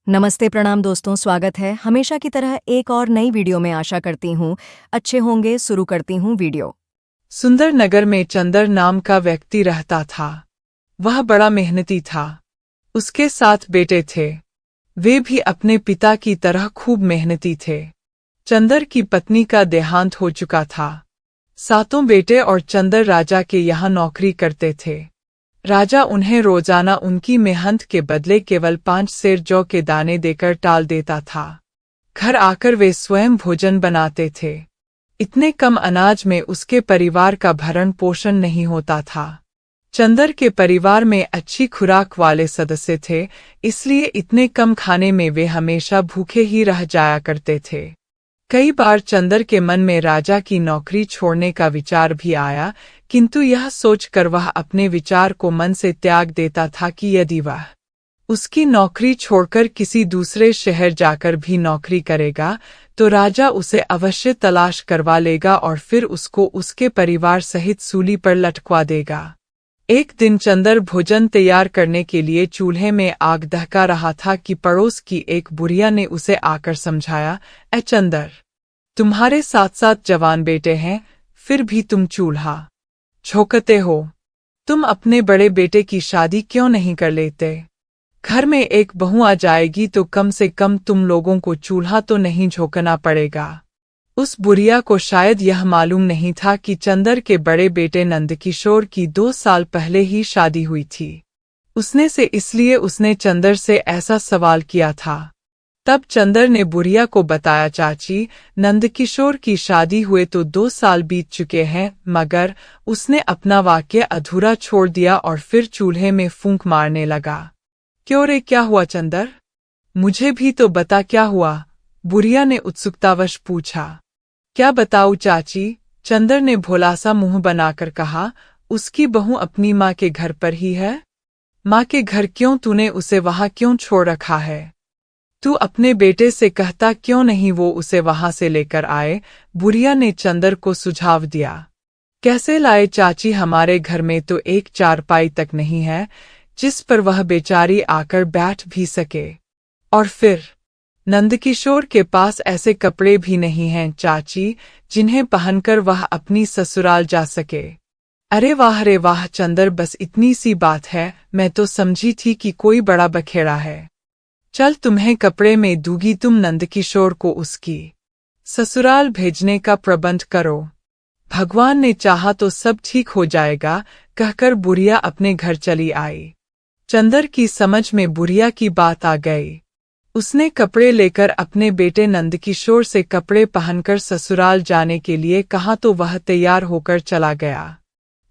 नमस्ते प्रणाम दोस्तों, स्वागत है हमेशा की तरह एक और नई वीडियो में। आशा करती हूँ अच्छे होंगे। शुरू करती हूँ वीडियो। सुंदर नगर में चंदर नाम का व्यक्ति रहता था। वह बड़ा मेहनती था। उसके 7 बेटे थे। वे भी अपने पिता की तरह खूब मेहनती थे। चंदर की पत्नी का देहांत हो चुका था। 7 बेटे और चंदर राजा के यहाँ नौकरी करते थे। राजा उन्हें रोजाना उनकी मेहनत के बदले केवल 5 सेर जौ के दाने देकर टाल देता था। घर आकर वे स्वयं भोजन बनाते थे। इतने कम अनाज में उसके परिवार का भरण पोषण नहीं होता था। चंदर के परिवार में अच्छी खुराक वाले सदस्य थे, इसलिए इतने कम खाने में वे हमेशा भूखे ही रह जाया करते थे। कई बार चंदर के मन में राजा की नौकरी छोड़ने का विचार भी आया, किंतु यह सोचकर वह अपने विचार को मन से त्याग देता था कि यदि वह उसकी नौकरी छोड़कर किसी दूसरे शहर जाकर भी नौकरी करेगा तो राजा उसे अवश्य तलाश करवा लेगा और फिर उसको उसके परिवार सहित सूली पर लटकवा देगा। एक दिन चंदर भोजन तैयार करने के लिए चूल्हे में आग दहका रहा था कि पड़ोस की एक बुढ़िया ने उसे आकर समझाया, ए चंदर, तुम्हारे 7 जवान बेटे हैं, फिर भी तुम चूल्हा झोंकते हो। तुम अपने बड़े बेटे की शादी क्यों नहीं कर लेते? घर में एक बहू आ जाएगी तो कम से कम तुम लोगों को चूल्हा तो नहीं झोंकना पड़ेगा। उस बुढ़िया को शायद यह मालूम नहीं था कि चंदर के बड़े बेटे नंदकिशोर की 2 साल पहले ही शादी हुई थी। इसलिए उसने चंदर से ऐसा सवाल किया था। तब चंदर ने बुढ़िया को बताया, चाची, नंदकिशोर की शादी हुए तो 2 साल बीत चुके हैं, मगर उसने अपना वाक्य अधूरा छोड़ दिया और फिर चूल्हे में फूंक मारने लगा। क्यों रे, क्या हुआ चंदर? मुझे भी तो बता क्या हुआ, बुढ़िया ने उत्सुकतावश पूछा। क्या बताऊं चाची, चंदर ने भोलासा मुंह बनाकर कहा, उसकी बहू अपनी माँ के घर पर ही है। माँ के घर क्यों? तूने उसे वहां क्यों छोड़ रखा है? तू अपने बेटे से कहता क्यों नहीं वो उसे वहां से लेकर आए? बुढ़िया ने चंदर को सुझाव दिया। कैसे लाए चाची, हमारे घर में तो एक चारपाई तक नहीं है जिस पर वह बेचारी आकर बैठ भी सके। और फिर नंदकिशोर के पास ऐसे कपड़े भी नहीं हैं चाची जिन्हें पहनकर वह अपनी ससुराल जा सके। अरे वाह रे वाह चंदर, बस इतनी सी बात है, मैं तो समझी थी कि कोई बड़ा बखेड़ा है। चल, तुम्हें कपड़े में दूंगी, तुम नंदकिशोर को उसकी ससुराल भेजने का प्रबंध करो। भगवान ने चाहा तो सब ठीक हो जाएगा, कहकर बुढ़िया अपने घर चली आई। चंदर की समझ में बुढ़िया की बात आ गई। उसने कपड़े लेकर अपने बेटे नंदकिशोर से कपड़े पहनकर ससुराल जाने के लिए कहा तो वह तैयार होकर चला गया।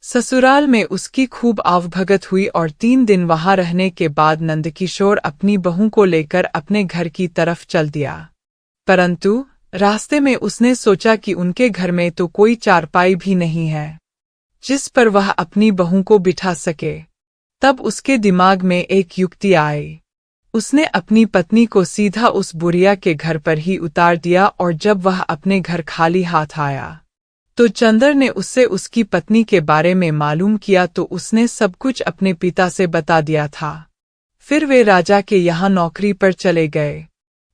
ससुराल में उसकी खूब आवभगत हुई और 3 दिन वहां रहने के बाद नंदकिशोर अपनी बहू को लेकर अपने घर की तरफ चल दिया। परंतु रास्ते में उसने सोचा कि उनके घर में तो कोई चारपाई भी नहीं है जिस पर वह अपनी बहू को बिठा सके। तब उसके दिमाग में एक युक्ति आई। उसने अपनी पत्नी को सीधा उस बुढ़िया के घर पर ही उतार दिया और जब वह अपने घर खाली हाथ आया तो चंदर ने उससे उसकी पत्नी के बारे में मालूम किया तो उसने सब कुछ अपने पिता से बता दिया था। फिर वे राजा के यहाँ नौकरी पर चले गए।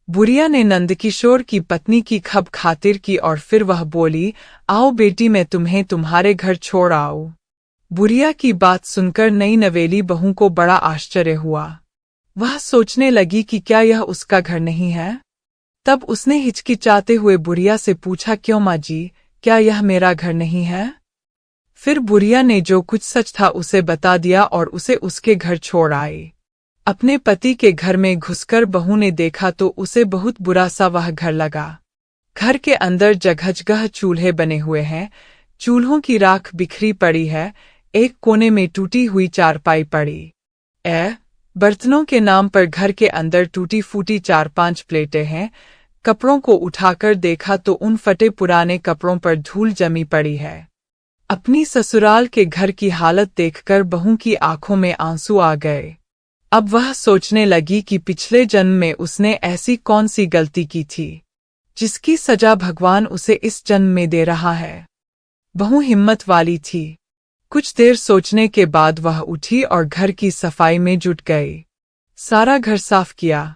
बुढ़िया ने नंदकिशोर की पत्नी की खब खातिर की और फिर वह बोली, आओ बेटी, मैं तुम्हें तुम्हारे घर छोड़ आऊं। बुढ़िया की बात सुनकर नई नवेली बहू को बड़ा आश्चर्य हुआ। वह सोचने लगी कि क्या यह उसका घर नहीं है। तब उसने हिचकिचाते हुए बुढ़िया से पूछा, क्यों माँ जी, क्या यह मेरा घर नहीं है? फिर बुढ़िया ने जो कुछ सच था उसे बता दिया और उसे उसके घर छोड़ आई। अपने पति के घर में घुसकर बहू ने देखा तो उसे बहुत बुरा सा वह घर लगा। घर के अंदर जगह-जगह चूल्हे बने हुए हैं, चूल्हों की राख बिखरी पड़ी है, एक कोने में टूटी हुई चारपाई पड़ी। बर्तनों के नाम पर घर के अंदर टूटी फूटी 4-5 प्लेटें हैं। कपड़ों को उठाकर देखा तो उन फटे पुराने कपड़ों पर धूल जमी पड़ी है। अपनी ससुराल के घर की हालत देखकर बहू की आंखों में आंसू आ गए। अब वह सोचने लगी कि पिछले जन्म में उसने ऐसी कौन सी गलती की थी जिसकी सजा भगवान उसे इस जन्म में दे रहा है। बहू हिम्मत वाली थी। कुछ देर सोचने के बाद वह उठी और घर की सफाई में जुट गई। सारा घर साफ किया।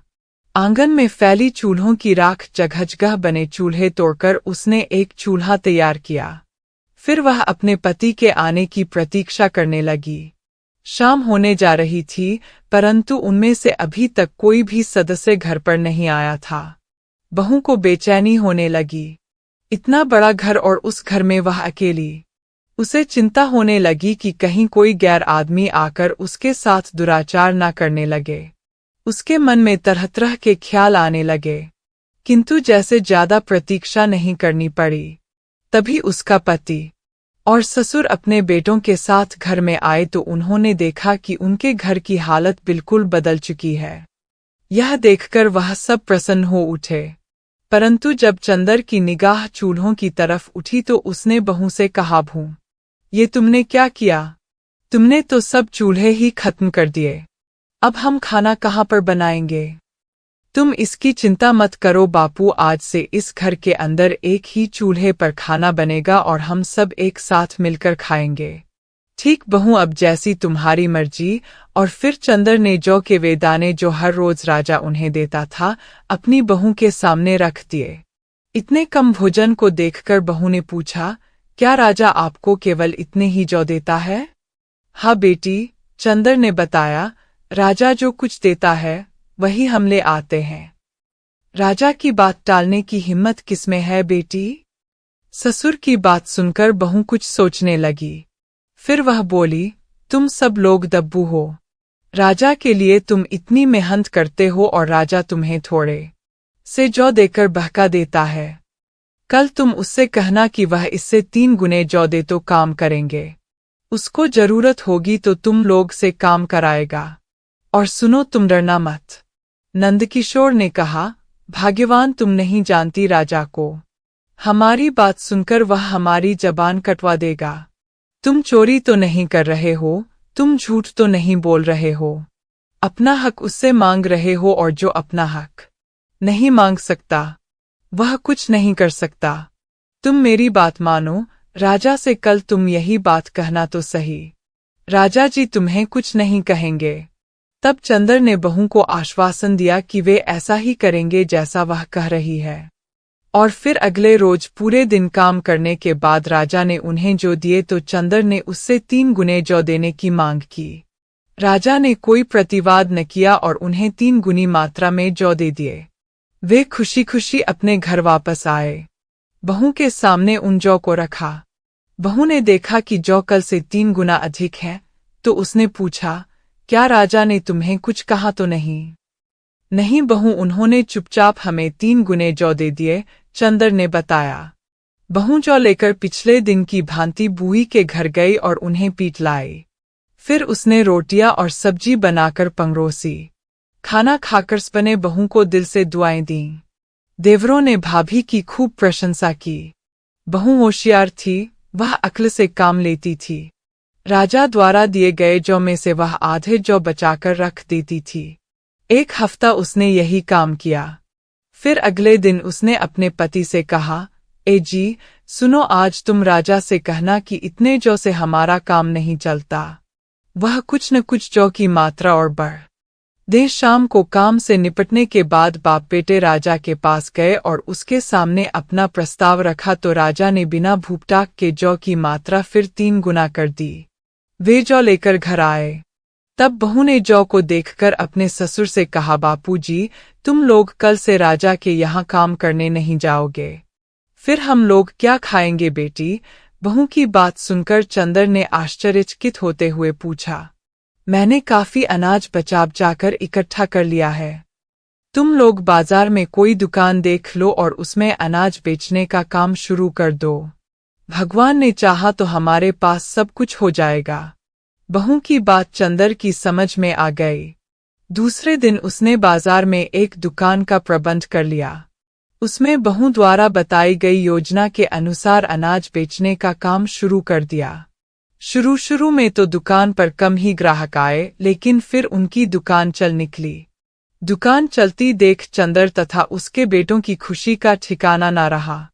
आंगन में फैली चूल्हों की राख जगह जगह बने चूल्हे तोड़कर उसने एक चूल्हा तैयार किया। फिर वह अपने पति के आने की प्रतीक्षा करने लगी। शाम होने जा रही थी, परंतु उनमें से अभी तक कोई भी सदस्य घर पर नहीं आया था। बहू को बेचैनी होने लगी। इतना बड़ा घर और उस घर में वह अकेली। उसे चिंता होने लगी कि कहीं कोई गैर आदमी आकर उसके साथ दुराचार न करने लगे। उसके मन में तरह तरह के ख्याल आने लगे, किंतु जैसे ज्यादा प्रतीक्षा नहीं करनी पड़ी। तभी उसका पति और ससुर अपने बेटों के साथ घर में आए तो उन्होंने देखा कि उनके घर की हालत बिल्कुल बदल चुकी है। यह देखकर वह सब प्रसन्न हो उठे। परंतु जब चंदर की निगाह चूल्हों की तरफ उठी तो उसने बहू से कहा, भू, ये तुमने क्या किया? तुमने तो सब चूल्हे ही खत्म कर दिए। अब हम खाना कहाँ पर बनाएंगे? तुम इसकी चिंता मत करो बापू, आज से इस घर के अंदर एक ही चूल्हे पर खाना बनेगा और हम सब एक साथ मिलकर खाएंगे। ठीक बहू, अब जैसी तुम्हारी मर्जी। और फिर चंदर ने जौ के वे दाने जो हर रोज राजा उन्हें देता था अपनी बहू के सामने रख दिए। इतने कम भोजन को देखकर बहू ने पूछा, क्या राजा आपको केवल इतने ही जौ देता है? हाँ बेटी, चंदर ने बताया, राजा जो कुछ देता है वही हम ले आते हैं। राजा की बात टालने की हिम्मत किसमें है बेटी? ससुर की बात सुनकर बहू कुछ सोचने लगी। फिर वह बोली, तुम सब लोग दब्बू हो। राजा के लिए तुम इतनी मेहनत करते हो और राजा तुम्हें थोड़े से जौ देकर बहका देता है। कल तुम उससे कहना कि वह इससे 3 गुने जौ दे तो काम करेंगे। उसको जरूरत होगी तो तुम लोग से काम कराएगा। और सुनो, तुम डरना मत। नंदकिशोर ने कहा, भाग्यवान तुम नहीं जानती राजा को। हमारी बात सुनकर वह हमारी जबान कटवा देगा। तुम चोरी तो नहीं कर रहे हो, तुम झूठ तो नहीं बोल रहे हो। अपना हक उससे मांग रहे हो और जो अपना हक नहीं मांग सकता वह कुछ नहीं कर सकता। तुम मेरी बात मानो, राजा से कल तुम यही बात कहना तो सही। राजा जी तुम्हें कुछ नहीं कहेंगे। तब चंदर ने बहू को आश्वासन दिया कि वे ऐसा ही करेंगे जैसा वह कह रही है। और फिर अगले रोज पूरे दिन काम करने के बाद राजा ने उन्हें जो दिए तो चंदर ने उससे 3 गुने जौ देने की मांग की। राजा ने कोई प्रतिवाद न किया और उन्हें 3 गुनी मात्रा में जौ दे दिए। वे खुशी खुशी अपने घर वापस आए। बहू के सामने उन जौ को रखा। बहू ने देखा कि जौ कल से 3 गुना अधिक है, तो उसने पूछा, क्या राजा ने तुम्हें कुछ कहा तो नहीं? नहीं बहू, उन्होंने चुपचाप हमें 3 गुने जौ दे दिए, चंदर ने बताया। बहू जौ लेकर पिछले दिन की भांति बूही के घर गई और उन्हें पीट लाई। फिर उसने रोटियां और सब्जी बनाकर परोसी। खाना खाकर सबने बहू को दिल से दुआएं दीं। देवरों ने भाभी की खूब प्रशंसा की। बहू होशियार थी, वह अक्ल से काम लेती थी। राजा द्वारा दिए गए जौ में से वह आधे जौ बचाकर रख देती थी। 1 हफ्ता उसने यही काम किया। फिर अगले दिन उसने अपने पति से कहा, ए जी, सुनो, आज तुम राजा से कहना कि इतने जौ से हमारा काम नहीं चलता। वह कुछ न कुछ जौ की मात्रा और बढ़ दे। शाम को काम से निपटने के बाद बाप बेटे राजा के पास गए और उसके सामने अपना प्रस्ताव रखा तो राजा ने बिना भूपटाक के जौ की मात्रा फिर 3 गुना कर दी। वे जौ लेकर घर आए। तब बहू ने जौ को देखकर अपने ससुर से कहा, बापूजी, तुम लोग कल से राजा के यहाँ काम करने नहीं जाओगे। फिर हम लोग क्या खाएंगे बेटी? बहू की बात सुनकर चंदर ने आश्चर्यचकित होते हुए पूछा, मैंने काफी अनाज बचा-बचाकर इकट्ठा कर लिया है। तुम लोग बाजार में कोई दुकान देख लो और उसमें अनाज बेचने का काम शुरू कर दो। भगवान ने चाहा तो हमारे पास सब कुछ हो जाएगा। बहू की बात चंदर की समझ में आ गई। दूसरे दिन उसने बाजार में एक दुकान का प्रबंध कर लिया। उसमें बहू द्वारा बताई गई योजना के अनुसार अनाज बेचने का काम शुरू कर दिया। शुरू में तो दुकान पर कम ही ग्राहक आए, लेकिन फिर उनकी दुकान चल निकली। दुकान चलती देख चंदर तथा उसके बेटों की खुशी का ठिकाना न रहा।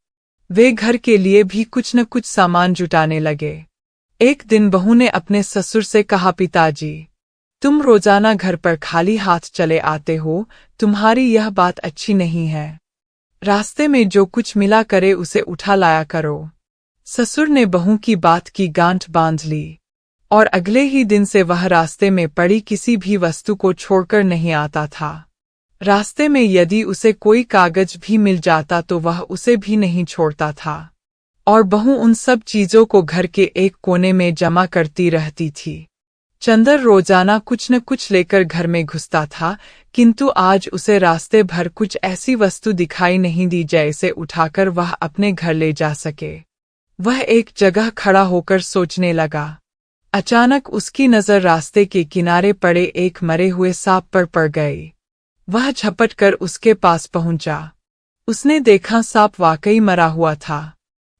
वे घर के लिए भी कुछ न कुछ सामान जुटाने लगे। एक दिन बहू ने अपने ससुर से कहा, पिताजी, तुम रोजाना घर पर खाली हाथ चले आते हो, तुम्हारी यह बात अच्छी नहीं है। रास्ते में जो कुछ मिला करे उसे उठा लाया करो। ससुर ने बहू की बात की गांठ बांध ली और अगले ही दिन से वह रास्ते में पड़ी किसी भी वस्तु को छोड़कर नहीं आता था। रास्ते में यदि उसे कोई कागज भी मिल जाता तो वह उसे भी नहीं छोड़ता था और बहू उन सब चीजों को घर के एक कोने में जमा करती रहती थी। चंदर रोजाना कुछ न कुछ लेकर घर में घुसता था, किंतु आज उसे रास्ते भर कुछ ऐसी वस्तु दिखाई नहीं दी जैसे उठाकर वह अपने घर ले जा सके। वह एक जगह खड़ा होकर सोचने लगा। अचानक उसकी नजर रास्ते के किनारे पड़े एक मरे हुए सांप पर पड़ गई। वह झपट कर उसके पास पहुंचा। उसने देखा सांप वाकई मरा हुआ था।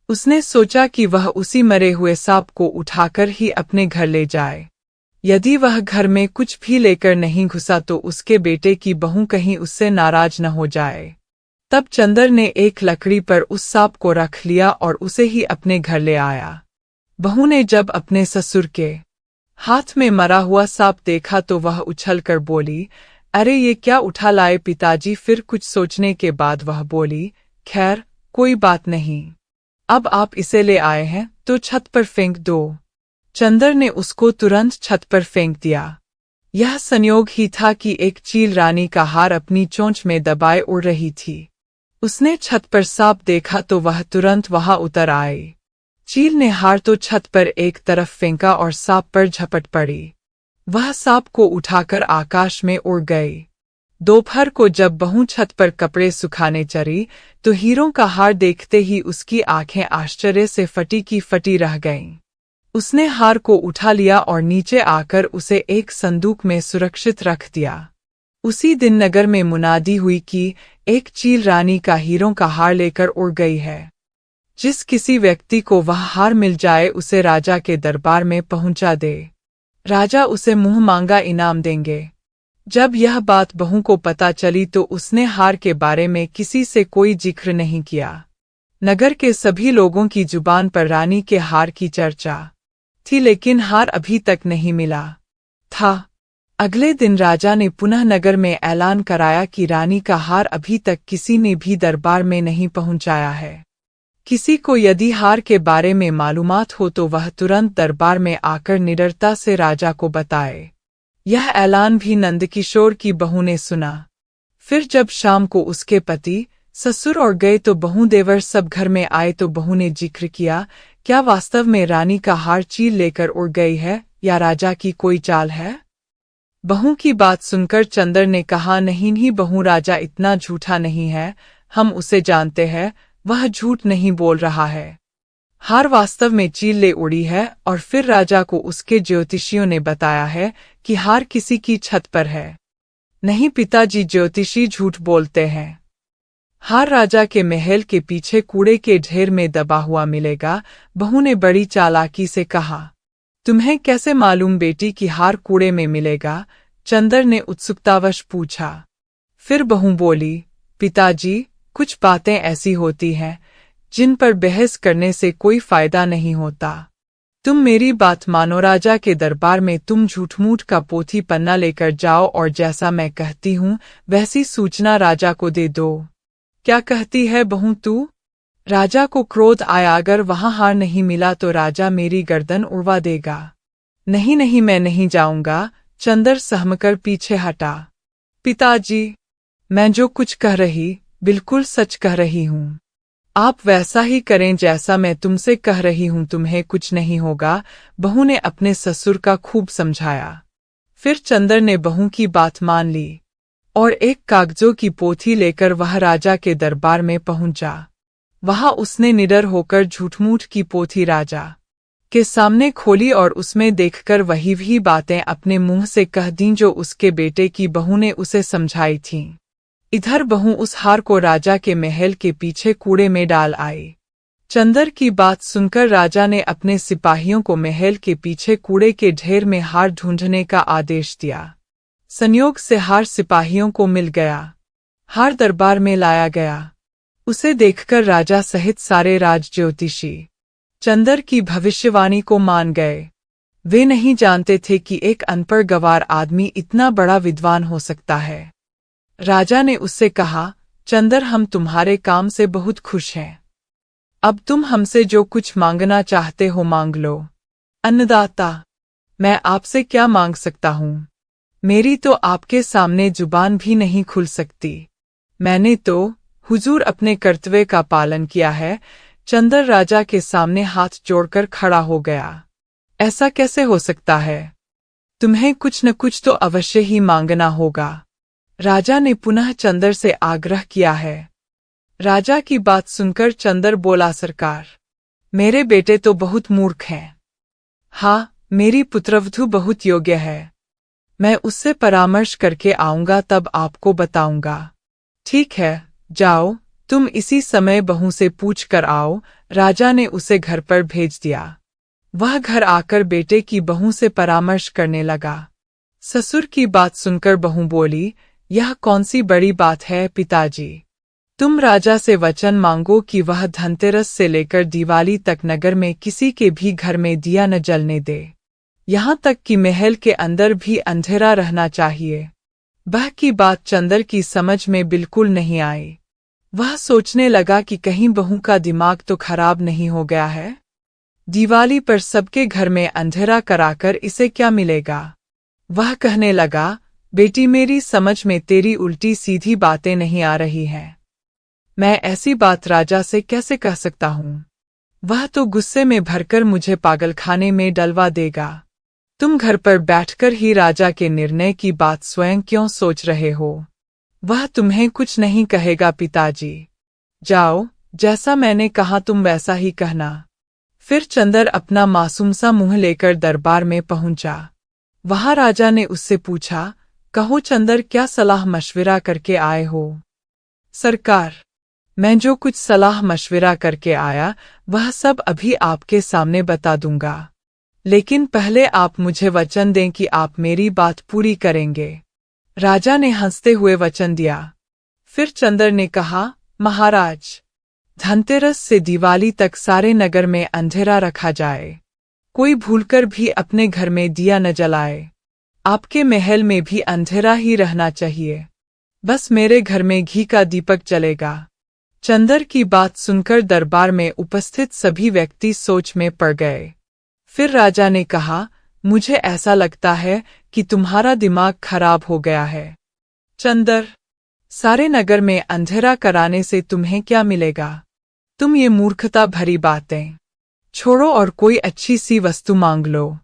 उसने सोचा कि वह उसी मरे हुए सांप को उठाकर ही अपने घर ले जाए। यदि वह घर में कुछ भी लेकर नहीं घुसा तो उसके बेटे की बहू कहीं उससे नाराज न हो जाए। तब चंदर ने एक लकड़ी पर उस सांप को रख लिया और उसे ही अपने घर ले आया। बहू ने जब अपने ससुर के हाथ में मरा हुआ सांप देखा तो वह उछलकर बोली, अरे ये क्या उठा लाए पिताजी। फिर कुछ सोचने के बाद वह बोली, खैर कोई बात नहीं, अब आप इसे ले आए हैं तो छत पर फेंक दो। चंदर ने उसको तुरंत छत पर फेंक दिया। यह संयोग ही था कि एक चील रानी का हार अपनी चोंच में दबाए उड़ रही थी। उसने छत पर सांप देखा तो वह तुरंत वहां उतर आई। चील ने हार तो छत पर एक तरफ फेंका और सांप पर झपट पड़ी। वह सांप को उठाकर आकाश में उड़ गई। दोपहर को जब बहू छत पर कपड़े सुखाने चली तो हीरों का हार देखते ही उसकी आंखें आश्चर्य से फटी की फटी रह गईं। उसने हार को उठा लिया और नीचे आकर उसे एक संदूक में सुरक्षित रख दिया। उसी दिन नगर में मुनादी हुई कि एक चील रानी का हीरों का हार लेकर उड़ गई है। जिस किसी व्यक्ति को वह हार मिल जाए उसे राजा के दरबार में पहुंचा दे। राजा उसे मुंह मांगा इनाम देंगे। जब यह बात बहू को पता चली तो उसने हार के बारे में किसी से कोई जिक्र नहीं किया। नगर के सभी लोगों की जुबान पर रानी के हार की चर्चा थी, लेकिन हार अभी तक नहीं मिला था। अगले दिन राजा ने पुनः नगर में ऐलान कराया कि रानी का हार अभी तक किसी ने भी दरबार में नहीं पहुंचाया है। किसी को यदि हार के बारे में मालूमात हो तो वह तुरंत दरबार में आकर निडरता से राजा को बताए। यह ऐलान भी नंदकिशोर की बहू ने सुना। फिर जब शाम को उसके पति ससुर और गए तो बहू देवर सब घर में आए तो बहू ने जिक्र किया, क्या वास्तव में रानी का हार चील लेकर उड़ गई है या राजा की कोई चाल है? बहू की बात सुनकर चंदर ने कहा, नहीं बहू, राजा इतना झूठा नहीं है, हम उसे जानते हैं, वह झूठ नहीं बोल रहा है। हार वास्तव में चील ले उड़ी है और फिर राजा को उसके ज्योतिषियों ने बताया है कि हार किसी की छत पर है। नहीं पिताजी, ज्योतिषी झूठ बोलते हैं। हार राजा के महल के पीछे कूड़े के ढेर में दबा हुआ मिलेगा। बहू ने बड़ी चालाकी से कहा। तुम्हें कैसे मालूम बेटी कि हार कूड़े में मिलेगा? चंदर ने उत्सुकतावश पूछा। फिर बहू बोली, पिताजी, कुछ बातें ऐसी होती हैं जिन पर बहस करने से कोई फायदा नहीं होता। तुम मेरी बात मानो, राजा के दरबार में तुम झूठ-मूठ का पोथी पन्ना लेकर जाओ और जैसा मैं कहती हूँ वैसी सूचना राजा को दे दो। क्या कहती है बहू तू? राजा को क्रोध आया, अगर वहां हार नहीं मिला तो राजा मेरी गर्दन उड़वा देगा। नहीं, मैं नहीं जाऊंगा। चंदर सहमकर पीछे हटा। पिताजी, मैं जो कुछ कह रही बिल्कुल सच कह रही हूँ। आप वैसा ही करें जैसा मैं तुमसे कह रही हूँ, तुम्हें कुछ नहीं होगा। बहू ने अपने ससुर का खूब समझाया। फिर चंदर ने बहू की बात मान ली और एक कागजों की पोथी लेकर वह राजा के दरबार में पहुंचा। वहां उसने निडर होकर झूठ-मूठ की पोथी राजा के सामने खोली और उसमें देखकर वही बातें अपने मुंह से कह दीं जो उसके बेटे की बहू ने उसे समझाई थीं। इधर बहू उस हार को राजा के महल के पीछे कूड़े में डाल आई। चंदर की बात सुनकर राजा ने अपने सिपाहियों को महल के पीछे कूड़े के ढेर में हार ढूंढने का आदेश दिया। संयोग से हार सिपाहियों को मिल गया। हार दरबार में लाया गया। उसे देखकर राजा सहित सारे राज ज्योतिषी चंदर की भविष्यवाणी को मान गए। वे नहीं जानते थे कि एक अनपढ़ गंवार आदमी इतना बड़ा विद्वान हो सकता है। राजा ने उससे कहा, चंदर, हम तुम्हारे काम से बहुत खुश हैं। अब तुम हमसे जो कुछ मांगना चाहते हो मांग लो। अन्नदाता, मैं आपसे क्या मांग सकता हूँ? मेरी तो आपके सामने जुबान भी नहीं खुल सकती। मैंने तो हुजूर अपने कर्तव्य का पालन किया है। चंदर राजा के सामने हाथ जोड़कर खड़ा हो गया। ऐसा कैसे हो सकता है? तुम्हें कुछ न कुछ तो अवश्य ही मांगना होगा। राजा ने पुनः चंदर से आग्रह किया है। राजा की बात सुनकर चंदर बोला, सरकार, मेरे बेटे तो बहुत मूर्ख हैं। हाँ, मेरी पुत्रवधू बहुत योग्य है। मैं उससे परामर्श करके आऊंगा, तब आपको बताऊंगा। ठीक है, जाओ, तुम इसी समय बहू से पूछ कर आओ। राजा ने उसे घर पर भेज दिया। वह घर आकर बेटे की बहू से परामर्श करने लगा। ससुर की बात सुनकर बहू बोली, यह कौन सी बड़ी बात है पिताजी? तुम राजा से वचन मांगो कि वह धनतेरस से लेकर दिवाली तक नगर में किसी के भी घर में दिया न जलने दे। यहाँ तक कि महल के अंदर भी अंधेरा रहना चाहिए। वह की बात चंदर की समझ में बिल्कुल नहीं आई। वह सोचने लगा कि कहीं बहू का दिमाग तो खराब नहीं हो गया है। दिवाली पर सबके घर में अंधेरा कराकर इसे क्या मिलेगा? वह कहने लगा, बेटी, मेरी समझ में तेरी उल्टी सीधी बातें नहीं आ रही हैं। मैं ऐसी बात राजा से कैसे कह सकता हूँ? वह तो गुस्से में भरकर मुझे पागलखाने में डलवा देगा। तुम घर पर बैठकर ही राजा के निर्णय की बात स्वयं क्यों सोच रहे हो? वह तुम्हें कुछ नहीं कहेगा पिताजी। जाओ, जैसा मैंने कहा तुम वैसा ही कहना। फिर चंदर अपना मासूम सा मुंह लेकर दरबार में पहुंचा। वहां राजा ने उससे पूछा, कहो चंदर, क्या सलाह मशविरा करके आए हो? सरकार, मैं जो कुछ सलाह मशविरा करके आया वह सब अभी आपके सामने बता दूंगा, लेकिन पहले आप मुझे वचन दें कि आप मेरी बात पूरी करेंगे। राजा ने हंसते हुए वचन दिया। फिर चंदर ने कहा, महाराज, धनतेरस से दिवाली तक सारे नगर में अंधेरा रखा जाए। कोई भूलकर भी अपने घर में दिया न जलाए। आपके महल में भी अंधेरा ही रहना चाहिए। बस मेरे घर में घी का दीपक जलेगा। चंदर की बात सुनकर दरबार में उपस्थित सभी व्यक्ति सोच में पड़ गए। फिर राजा ने कहा, मुझे ऐसा लगता है कि तुम्हारा दिमाग खराब हो गया है। चंदर, सारे नगर में अंधेरा कराने से तुम्हें क्या मिलेगा? तुम ये मूर्खता भरी बातें छोड़ो और कोई अच्छी सी वस्तु मांग लो।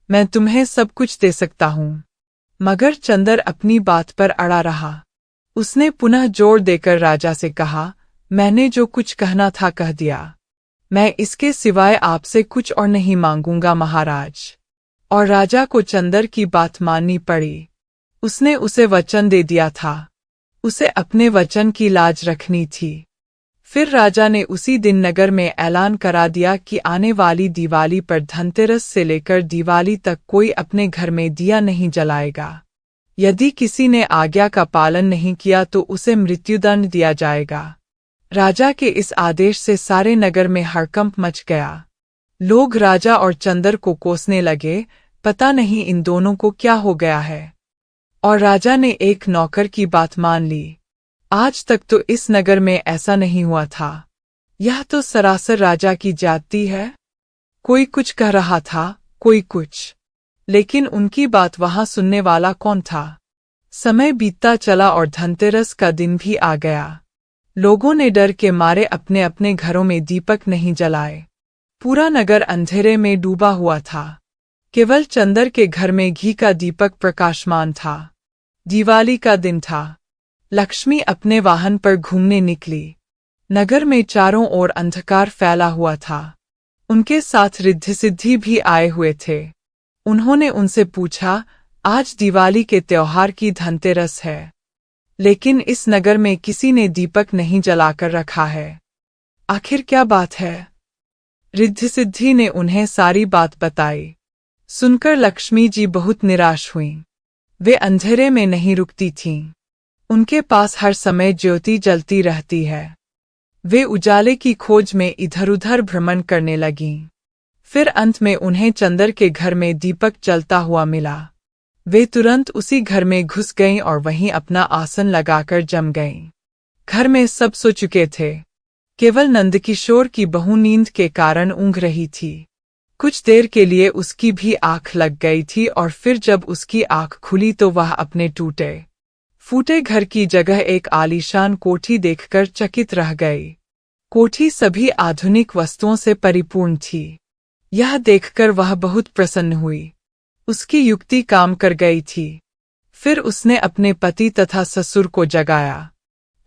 मैं तुम्हें सब कुछ दे सकता हूँ। मगर चंदर अपनी बात पर अड़ा रहा। उसने पुनः जोर देकर राजा से कहा, मैंने जो कुछ कहना था कह दिया। मैं इसके सिवाय आपसे कुछ और नहीं मांगूंगा महाराज। और राजा को चंदर की बात माननी पड़ी। उसने उसे वचन दे दिया था। उसे अपने वचन की लाज रखनी थी। फिर राजा ने उसी दिन नगर में ऐलान करा दिया कि आने वाली दिवाली पर धनतेरस से लेकर दिवाली तक कोई अपने घर में दिया नहीं जलाएगा। यदि किसी ने आज्ञा का पालन नहीं किया तो उसे मृत्युदंड दिया जाएगा। राजा के इस आदेश से सारे नगर में हड़कंप मच गया। लोग राजा और चंदर को कोसने लगे, पता नहीं इन दोनों को क्या हो गया है। और राजा ने एक नौकर की बात मान ली। आज तक तो इस नगर में ऐसा नहीं हुआ था। यह तो सरासर राजा की जाति है। कोई कुछ कह रहा था, कोई कुछ, लेकिन उनकी बात वहां सुनने वाला कौन था? समय बीतता चला और धनतेरस का दिन भी आ गया। लोगों ने डर के मारे अपने अपने घरों में दीपक नहीं जलाए। पूरा नगर अंधेरे में डूबा हुआ था। केवल चंदर के घर में घी का दीपक प्रकाशमान था। दिवाली का दिन था। लक्ष्मी अपने वाहन पर घूमने निकली। नगर में चारों ओर अंधकार फैला हुआ था। उनके साथ रिद्धि सिद्धि भी आए हुए थे। उन्होंने उनसे पूछा, आज दिवाली के त्योहार की धनतेरस है, लेकिन इस नगर में किसी ने दीपक नहीं जलाकर रखा है। आखिर क्या बात है? रिद्धि सिद्धि ने उन्हें सारी बात बताई। सुनकर लक्ष्मी जी बहुत निराश हुईं। वे अंधेरे में नहीं रुकती थीं। उनके पास हर समय ज्योति जलती रहती है। वे उजाले की खोज में इधर-उधर भ्रमण करने लगीं। फिर अंत में उन्हें चंदर के घर में दीपक जलता हुआ मिला। वे तुरंत उसी घर में घुस गईं और वहीं अपना आसन लगाकर जम गईं। घर में सब सो चुके थे। केवल नंदकिशोर की बहू नींद के कारण ऊँघ रही थी। कुछ देर के लिए उसकी भी आंख लग गई थी और फिर जब उसकी आंख खुली तो वह अपने टूटे फूटे घर की जगह एक आलीशान कोठी देखकर चकित रह गई। कोठी सभी आधुनिक वस्तुओं से परिपूर्ण थी। यह देखकर वह बहुत प्रसन्न हुई। उसकी युक्ति काम कर गई थी। फिर उसने अपने पति तथा ससुर को जगाया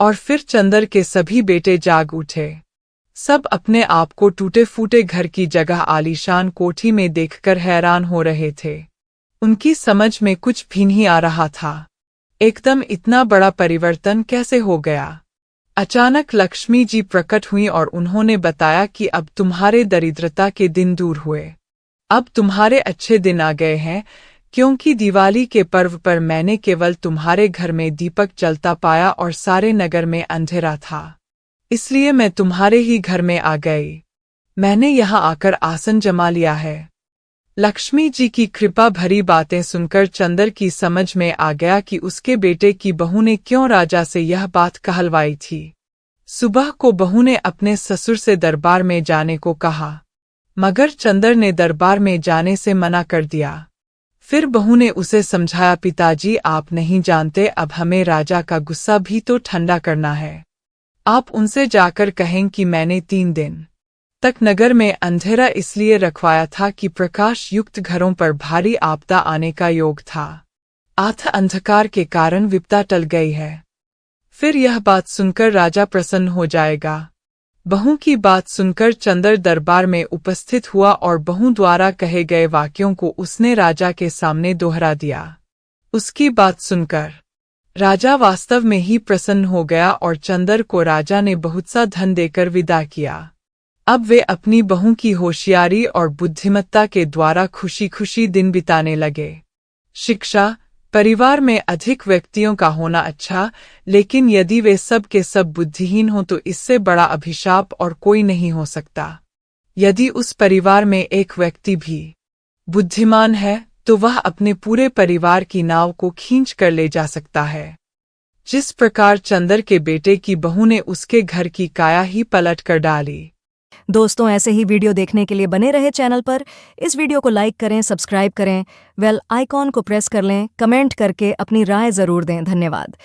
और फिर चंदर के सभी बेटे जाग उठे। सब अपने आप को टूटे फूटे घर की जगह आलीशान कोठी में देखकर हैरान हो रहे थे। उनकी समझ में कुछ भी नहीं आ रहा था। एकदम इतना बड़ा परिवर्तन कैसे हो गया? अचानक लक्ष्मी जी प्रकट हुई और उन्होंने बताया कि अब तुम्हारे दरिद्रता के दिन दूर हुए। अब तुम्हारे अच्छे दिन आ गए हैं, क्योंकि दिवाली के पर्व पर मैंने केवल तुम्हारे घर में दीपक जलता पाया और सारे नगर में अंधेरा था। इसलिए मैं तुम्हारे ही घर में आ गई। मैंने यहाँ आकर आसन जमा लिया है। लक्ष्मी जी की कृपा भरी बातें सुनकर चंदर की समझ में आ गया कि उसके बेटे की बहू ने क्यों राजा से यह बात कहलवाई थी। सुबह को बहू ने अपने ससुर से दरबार में जाने को कहा, मगर चंदर ने दरबार में जाने से मना कर दिया। फिर बहू ने उसे समझाया, पिताजी आप नहीं जानते, अब हमें राजा का गुस्सा भी तो ठंडा करना है। आप उनसे जाकर कहें कि मैंने 3 दिन तक नगर में अंधेरा इसलिए रखवाया था कि प्रकाश युक्त घरों पर भारी आपदा आने का योग था। आथ अंधकार के कारण विपदा टल गई है। फिर यह बात सुनकर राजा प्रसन्न हो जाएगा। बहू की बात सुनकर चंदर दरबार में उपस्थित हुआ और बहू द्वारा कहे गए वाक्यों को उसने राजा के सामने दोहरा दिया। उसकी बात सुनकर राजा वास्तव में ही प्रसन्न हो गया और चंदर को राजा ने बहुत सा धन देकर विदा किया। अब वे अपनी बहू की होशियारी और बुद्धिमत्ता के द्वारा खुशी खुशी दिन बिताने लगे। शिक्षा, परिवार में अधिक व्यक्तियों का होना अच्छा, लेकिन यदि वे सब के सब बुद्धिहीन हों तो इससे बड़ा अभिशाप और कोई नहीं हो सकता। यदि उस परिवार में एक व्यक्ति भी बुद्धिमान है तो वह अपने पूरे परिवार की नाव को खींच कर ले जा सकता है। जिस प्रकार चंदर के बेटे की बहू ने उसके घर की काया ही पलट कर डाली। दोस्तों, ऐसे ही वीडियो देखने के लिए बने रहे चैनल पर। इस वीडियो को लाइक करें, सब्सक्राइब करें, बेल आइकॉन को प्रेस कर लें, कमेंट करके अपनी राय ज़रूर दें। धन्यवाद।